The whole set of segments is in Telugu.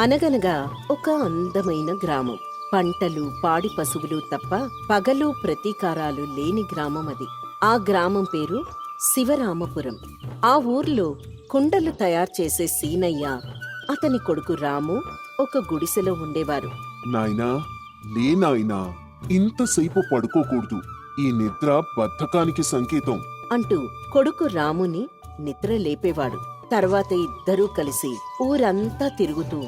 అనగనగా ఒక అందమైన గ్రామం. పంటలు, పాడి పశువులు తప్ప పగలు ప్రతీకారాలు లేని గ్రామం అది. ఆ గ్రామం పేరు శివరామపురం. ఆ ఊర్లో కుండలు తయారు చేసే సీనయ్య, అతని కొడుకు రాము ఒక గుడిసెలో ఉండేవారు. నాయనా, లే నాయనా, ఇంతసేపు పడుకోకూడదు. ఈ నిద్ర బద్ధకానికి సంకేతం అంటూ కొడుకు రాముని నిద్ర లేపేవాడు. తర్వాత ఇద్దరూ కలిసి ఊరంతా తిరుగుతూ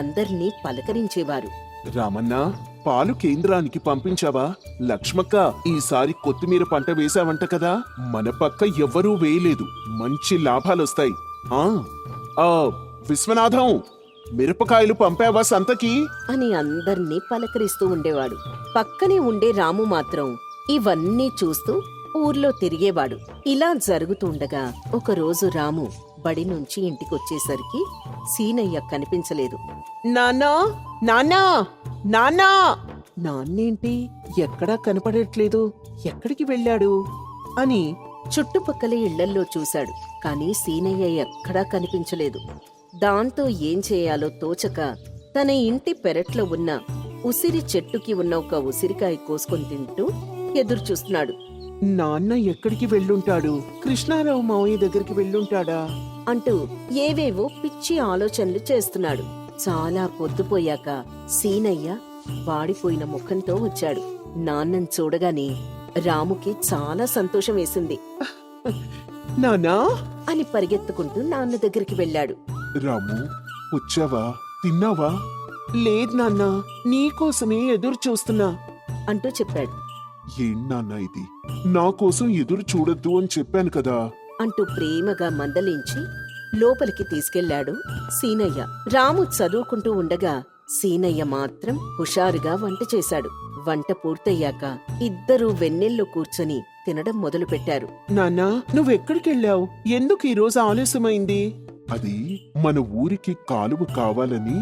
అందర్నీ పలకరించేవారు. రామన్నా, పాలు కేంద్రానికి పంపించావా? లక్ష్మక్క ఈసారి కొత్తిమీర పంట వేశావంట కదా, మన పక్క ఎవ్వరూ వేయలేదు. మంచి లాభాలొస్తాయి. ఆ విశ్వనాథం, మిరపకాయలు పంపావా సంతకి అని అందర్నీ పలకరిస్తూ ఉండేవాడు. పక్కనే ఉండే రాము మాత్రం ఇవన్నీ చూస్తూ ఊర్లో తిరిగేవాడు. ఇలా జరుగుతుండగా ఒకరోజు రాము బడి నుంచి ఇంటికొచ్చేసరికి సీనయ్య కనిపించలేదు. నాన్నా, నాన్నా, నాన్నా! నాన్నేంటి ఎక్కడా కనపడట్లేదు, ఎక్కడికి వెళ్ళాడు అని చుట్టుపక్కల ఇళ్లల్లో చూశాడు. కాని సీనయ్య ఎక్కడా కనిపించలేదు. దాంతో ఏం చేయాలో తోచక తన ఇంటి పెరట్లో ఉన్న ఉసిరి చెట్టుకి ఉన్న ఒక ఉసిరికాయ కోసుకొని తింటూ ఎదురుచూస్తున్నాడు. నాన్న ఎక్కడికి వెళ్ళుంటాడు? కృష్ణారావు మావయ్య దగ్గరికి వెళ్ళుంటాడా అంటూ ఏవేవో పిచ్చి ఆలోచనలు చేస్తున్నాడు. చాలా పొద్దుపోయాక సీనయ్య వాడిపోయిన ముఖంతో వచ్చాడు. నాన్నని చూడగానే రాముకి చాలా సంతోషం వేసింది. నానా అని పరిగెత్తుకుంటూ నాన్న దగ్గరికి వెళ్ళాడు. రాము, వచ్చావా? తిన్నావా? లేదు నాన్నా, నీకోసమే ఎదురు చూస్తున్నా అంటూ చెప్పాడు. ఏం నాన్న ఇది? నా కోసం ఎదురు చూడొద్దు అని చెప్పాను కదా అంటూ ప్రేమగా మందలించి లోపలికి తీసుకెళ్లాడు సీనయ్య. రాము చదువుకుంటూ ఉండగా సీనయ్య మాత్రం హుషారుగా వంట చేశాడు. వంట పూర్తయ్యాక ఇద్దరూ వెన్నెల్లో కూర్చొని తినడం మొదలుపెట్టారు. నాన్నా, నువ్వెక్కడికెళ్ళావు? ఎందుకు ఈరోజు ఆలస్యమైంది? అది మన ఊరికి కాలువ కావాలని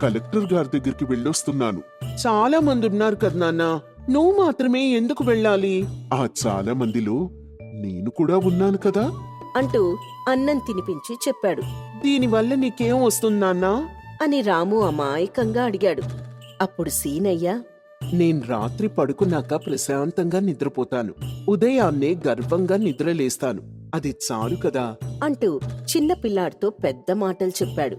కలెక్టర్ గారి దగ్గరికి వెళ్ళొస్తున్నాను. చాలా మంది ఉన్నారు కదా నాన్నా, నువ్వు మాత్రమే ఎందుకు వెళ్ళాలి? ఆ చాలా మందిలో నేను కూడా ఉన్నాను కదా అంటూ అన్నం తినిపించి చెప్పాడు. దీనివల్ల నీకేం వస్తుందన్నా అని రాము అమాయకంగా అడిగాడు. అప్పుడు సీనయ్య, నేను రాత్రి పడుకున్నాక ప్రశాంతంగా నిద్రపోతాను, ఉదయాన్నే గర్వంగా నిద్రలేస్తాను, అది చాలు కదా అంటూ చిన్న పిల్లాడితో పెద్ద మాటలు చెప్పాడు.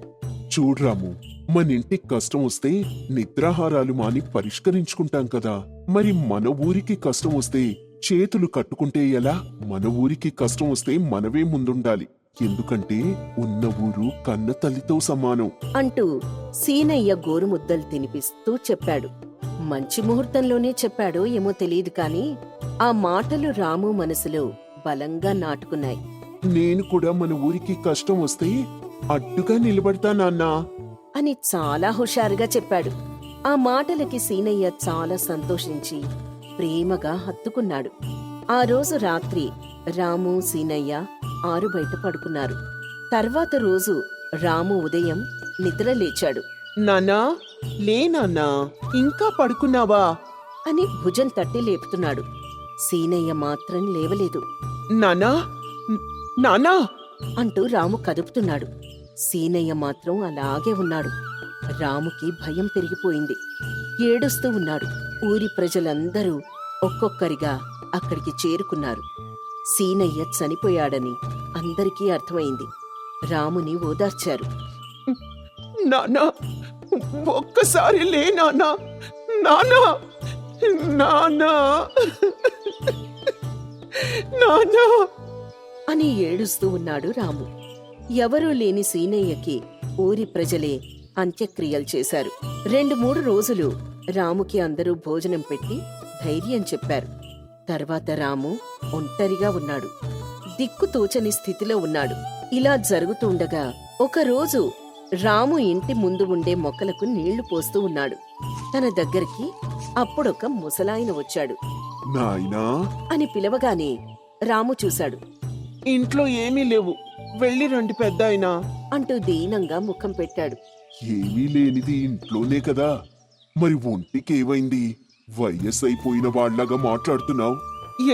చూడ్రాము, మన ఇంటికి కష్టం వస్తే నిద్రాహారాలు మాని పరిష్కరించుకుంటాం కదా. మరి మన ఊరికి కష్టం వస్తే చేతులు కట్టుకుంటే ఎలా? మన ఊరికి కష్టం వస్తే మనవే ముందుండాలి. ఎందుకంటే ఉన్న ఊరు కన్న తల్లితో సమానం అంటూ సీనయ్య గోరుముద్దలు తినిపిస్తూ చెప్పాడు. మంచి ముహూర్తంలోనే చెప్పాడో ఏమో తెలియదు కాని ఆ మాటలు రాము మనసులో బలంగా నాటుకున్నాయి. నేను కూడా మన ఊరికి కష్టం వస్తే అడ్డుగా నిలబడతా నాన్నా అని చాలా హుషారుగా చెప్పాడు. ఆ మాటలకి సీనయ్య చాలా సంతోషించి ప్రేమగా హత్తుకున్నాడు. ఆ రోజు రాత్రి రాము, సీనయ్య ఆరు బయట పడుకున్నారు. తర్వాత రోజు రాము ఉదయం నిద్ర లేచాడు. నాన్నా, లే నాన్నా, ఇంకా పడుకున్నావా అని భుజం తట్టి లేపుతున్నాడు. సీనయ్య మాత్రం లేవలేదు. నాన్నా, నాన్నా అంటూ రాము కదుపుతున్నాడు. సీనయ్య మాత్రం అలాగే ఉన్నాడు. రాముకి భయం పెరిగిపోయింది. ఏడుస్తూ ఉన్నాడు. ఊరి ప్రజలందరూ ఒక్కొక్కరిగా అక్కడికి చేరుకున్నారు. సీనయ్య చనిపోయాడని అందరికీ అర్థమైంది. రాముని ఓదార్చారు. నాన్నా, ఒక్కసారి లే నాన్నా, నాన్నా, నాన్నా, నాన్నా అని ఏడుస్తూ ఉన్నాడు రాము. ఎవరూ లేని సీనయ్యకి ఊరి ప్రజలే అంత్యక్రియలు చేశారు. 2-3 రోజులు రాముకి అందరూ భోజనం పెట్టి ధైర్యం చెప్పారు. తర్వాత రాము ఒంటరిగా ఉన్నాడు. దిక్కుతోచని స్థితిలో ఉన్నాడు. ఇలా జరుగుతుండగా ఒకరోజు రాము ఇంటి ముందు ఉండే మొక్కలకు నీళ్లు పోస్తూ ఉన్నాడు. తన దగ్గరికి అప్పుడొక ముసలాయన వచ్చాడు. నాయనా అని పిలవగానే రాము చూశాడు. ఇంట్లో ఏమీ లేవు, వెళ్ళి రండి పెద్దాయనా అంటూ దీనంగా ముఖం పెట్టాడు. ఏమీ లేనిది ఇంట్లోనే కదా, మరి ఒంటికేమైంది? వయస్సు అయిపోయిన వాళ్లాగా మాట్లాడుతున్నావు.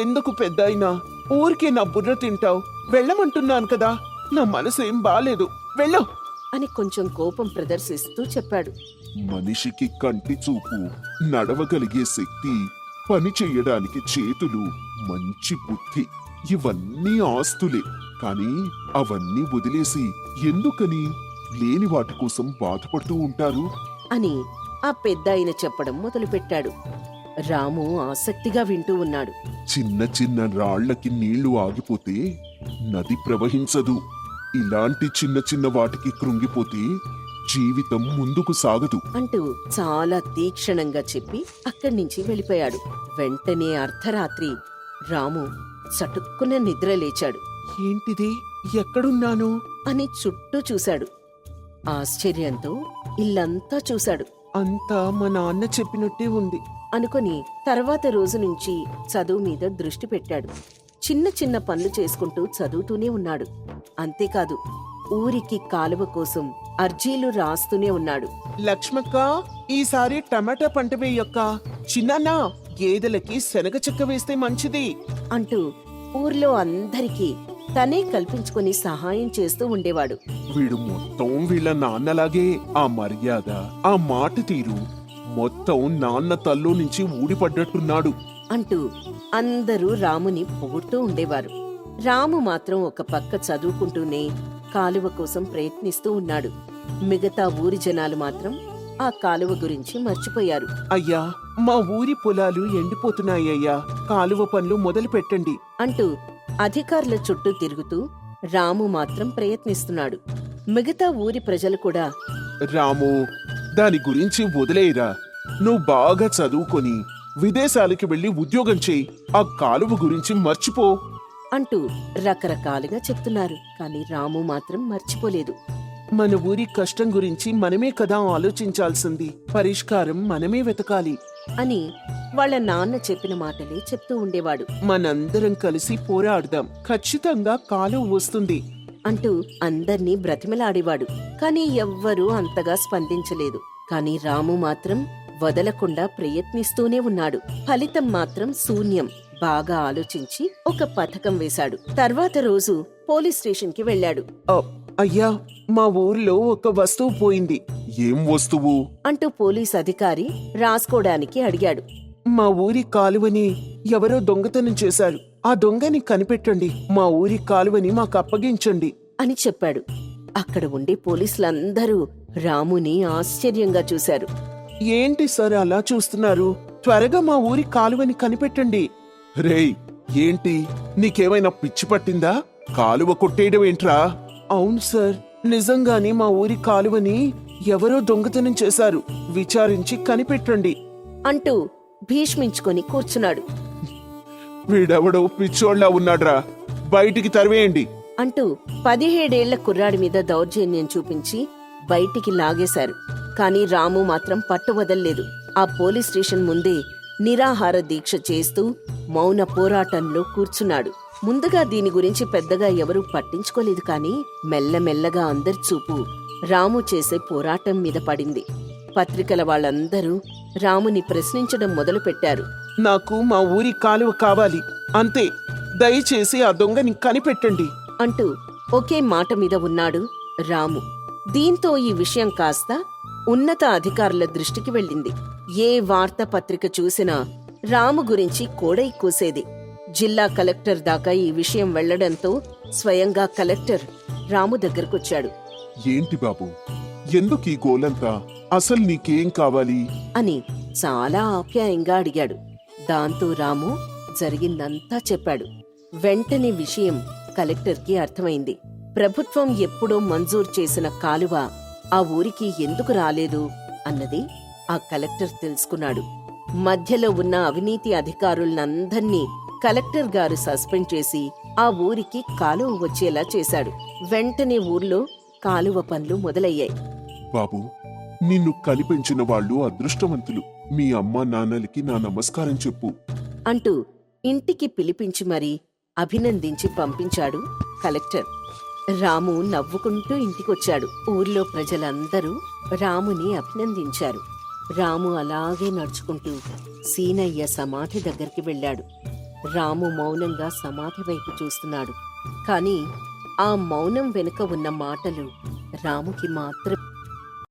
ఎందుకు పెద్దాయనా, ఊరికే నా బుర్ర తింటావు? వెళ్ళమంటున్నాను కదా, నా మనసు ఏం బాలేదు, వెళ్ళు అని కొంచెం కోపం ప్రదర్శిస్తూ చెప్పాడు. మనిషికి కంటి చూపు, నడవగలిగే శక్తి, పని చెయ్యడానికి చేతులు, మంచి బుద్ధి ఇవన్నీ ఆస్తులే. కాని అవన్నీ వదిలేసి ఎందుకని లేని వాటి కోసం బాధపడుతూ ఉంటారు? అని ఆ పెద్దాయన చెప్పడం మొదలుపెట్టాడు. రాము ఆసక్తిగా వింటూ ఉన్నాడు. చిన్న చిన్న రాళ్లకి నీళ్లు ఆగిపోతే నది ప్రవహించదు. ఇలాంటి చిన్న చిన్న వాటికి కృంగిపోతే జీవితం ముందుకు సాగదు అంటూ చాలా తీక్షణంగా చెప్పి అక్కడి నుంచి వెళ్ళిపోయాడు. వెంటనే అర్ధరాత్రి రాము చటుక్కున నిద్రలేచాడు. ఏంటిది? ఎక్కడున్నాను? అని చుట్టూ చూశాడు. ఆశ్చర్యంతో ఇల్లంతా చూశాడు. అంతా మా నాన్న చెప్పినట్టే ఉంది. అనుకొని తర్వాత రోజు నుంచి చదువు మీద దృష్టి పెట్టాడు. చిన్న చిన్న పనులు చేసుకుంటూ చదువుతూనే ఉన్నాడు. అంతేకాదు, ఊరికి కాలువ కోసం అర్జీలు రాస్తూనే ఉన్నాడు. లక్ష్మక్క, ఈసారి టమాటా పంట వేయక్క. చిన్నాన్నా, గేదెలకి శనగ చెక్క వేస్తే మంచిది అంటూ ఊర్లో అందరికీ తనే కల్పించుకొని సహాయం చేస్తూ ఉండేవాడు. వీడు మొత్తం వీళ్ళ నాన్నలాగే. ఆ మర్యాద, ఆ మాట తీరు మొత్తం నాన్న తల్లో నుంచి ఊడిపడ్డట్టున్నాడు అంటూ అందరూ రాముని పొగుడుతూ ఉండేవారు. రాము మాత్రం ఒక పక్క చదువుకుంటూనే కాలువ కోసం ప్రయత్నిస్తూ ఉన్నాడు. మిగతా ఊరి జనాలు మాత్రం ఆ కాలువ గురించి మర్చిపోయారు. అయ్యా, మా ఊరి పొలాలు ఎండిపోతున్నాయ్యా, కాలువ పనులు మొదలు పెట్టండి అంటూ అధికారుల చుట్టూ తిరుగుతూ రాము మాత్రం ప్రయత్నిస్తున్నాడు. మిగతా ఊరి ప్రజలు కూడా రాము, దాని గురించి వదిలేయరా. నువ్వు బాగా చదువుకొని విదేశాలకి వెళ్లి ఉద్యోగం చేయి. ఆ కాలువ గురించి మర్చిపో అంటూ రకరకాలుగా చెప్తున్నారు. కాని రాము మాత్రం మర్చిపోలేదు. మన ఊరి కష్టం గురించి మనమే కదా ఆలోచించాల్సింది. పరిష్కారం మనమే వెతకాలి అని వాళ్ళ నాన్న చెప్పిన మాటలే చెప్తూ ఉండేవాడు. మనందరం కలిసి పోరాడదాం, ఖచ్చితంగా కాలువ వస్తుంది అంటూ అందర్నీ బ్రతిమలాడేవాడు. కాని ఎవ్వరూ అంతగా స్పందించలేదు. కాని రాము మాత్రం వదలకుండా ప్రయత్నిస్తూనే ఉన్నాడు. ఫలితం మాత్రం శూన్యం. బాగా ఆలోచించి ఒక పథకం వేశాడు. తర్వాత రోజు పోలీస్ స్టేషన్ కి వెళ్లాడు. అయ్యా, మా ఊర్లో ఒక వస్తువు పోయింది. ఏం వస్తువు? అంటూ పోలీస్ అధికారి రాసుకోడానికి అడిగాడు. మా ఊరి కాలువని ఎవరో దొంగతనం చేశారు. ఆ దొంగని కనిపెట్టండి. మా ఊరి కాలువని మాకు అప్పగించండి అని చెప్పాడు. అక్కడ ఉండే పోలీసులందరూ రాముని ఆశ్చర్యంగా చూశారు. ఏంటి సార్ అలా చూస్తున్నారు? త్వరగా మా ఊరి కాలువని కనిపెట్టండి. రేయ్, ఏంటి నీకేమైనా పిచ్చి పట్టిందా? కాలువ కొట్టేయడం ఏంట్రా? అవును సార్, నిజంగానే మా ఊరి కాలువని ఎవరో దొంగతనం చేశారు. విచారించి కనిపెట్టండి అంటూ భీష్మించుకొని కూర్చున్నాడు. వీడెవడో పిచ్చోళ్లా ఉన్నాడ్రా, బయటికి తరివేయండి అంటూ 17 ఏళ్ల కుర్రాడి మీద దౌర్జన్యం చూపించి బయటికి లాగేశారు. కాని రాము మాత్రం పట్టువదల్లేదు. ఆ పోలీస్ స్టేషన్ ముందే నిరాహార దీక్ష చేస్తూ మౌన పోరాటంలో కూర్చున్నాడు. ముందుగా దీని గురించి పెద్దగా ఎవరూ పట్టించుకోలేదు. కాని మెల్లమెల్లగా అందరి చూపు రాము చేసే పోరాటం మీద పడింది. పత్రికల వాళ్ళందరూ రాముని ప్రశ్నించడం మొదలుపెట్టారు. నాకు మా ఊరి కాలువ కావాలి, అంతే. దయచేసి ఆ దొంగని కనిపెట్టండి అంటూ ఒకే మాట మీద ఉన్నాడు రాము. దీంతో ఈ విషయం కాస్త ఉన్నత అధికారుల దృష్టికి వెళ్ళింది. ఏ వార్తాపత్రిక చూసినా రాము గురించి కోడై కూసేది. జిల్లా కలెక్టర్ దాకా ఈ విషయం వెళ్లడంతో స్వయంగా కలెక్టర్ రాము దగ్గరకొచ్చాడు. ఏంటి బాబు, ఎందుకీ గోలంతా? అసలు నీకేం కావాలి అని చాలా ఆప్యాయంగా అడిగాడు. దాంతో రాము జరిగిందంతా చెప్పాడు. వెంటనే విషయం కలెక్టర్కి అర్థమైంది. ప్రభుత్వం ఎప్పుడో మంజూరు చేసిన కాలువ ఆ ఊరికి ఎందుకు రాలేదు అన్నది ఆ కలెక్టర్ తెలుసుకున్నాడు. మధ్యలో ఉన్న అవినీతి అధికారులందర్నీ కలెక్టర్ గారు సస్పెండ్ చేసి ఆ ఊరికి కాలువ వచ్చేలా చేశాడు. వెంటనే ఊర్లో కాలువ పనులు మొదలయ్యాయి. బాబు, నిన్ను కనిపెంచిన వాళ్ళు అదృష్టవంతులు. మీ అమ్మా నాన్నలకి నా నమస్కారం చెప్పు అంటూ ఇంటికి పిలిపించి మరీ అభినందించి పంపించాడు కలెక్టర్. రాము నవ్వుకుంటూ ఇంటికొచ్చాడు. ఊర్లో ప్రజలందరూ రాముని అభినందించారు. రాము అలాగే నడుచుకుంటూ సీనయ్య సమాధి దగ్గరికి వెళ్ళాడు. రాము మౌనంగా సమాధి వైపు చూస్తున్నాడు. కాని ఆ మౌనం వెనుక ఉన్న మాటలు రాముకి మాత్రం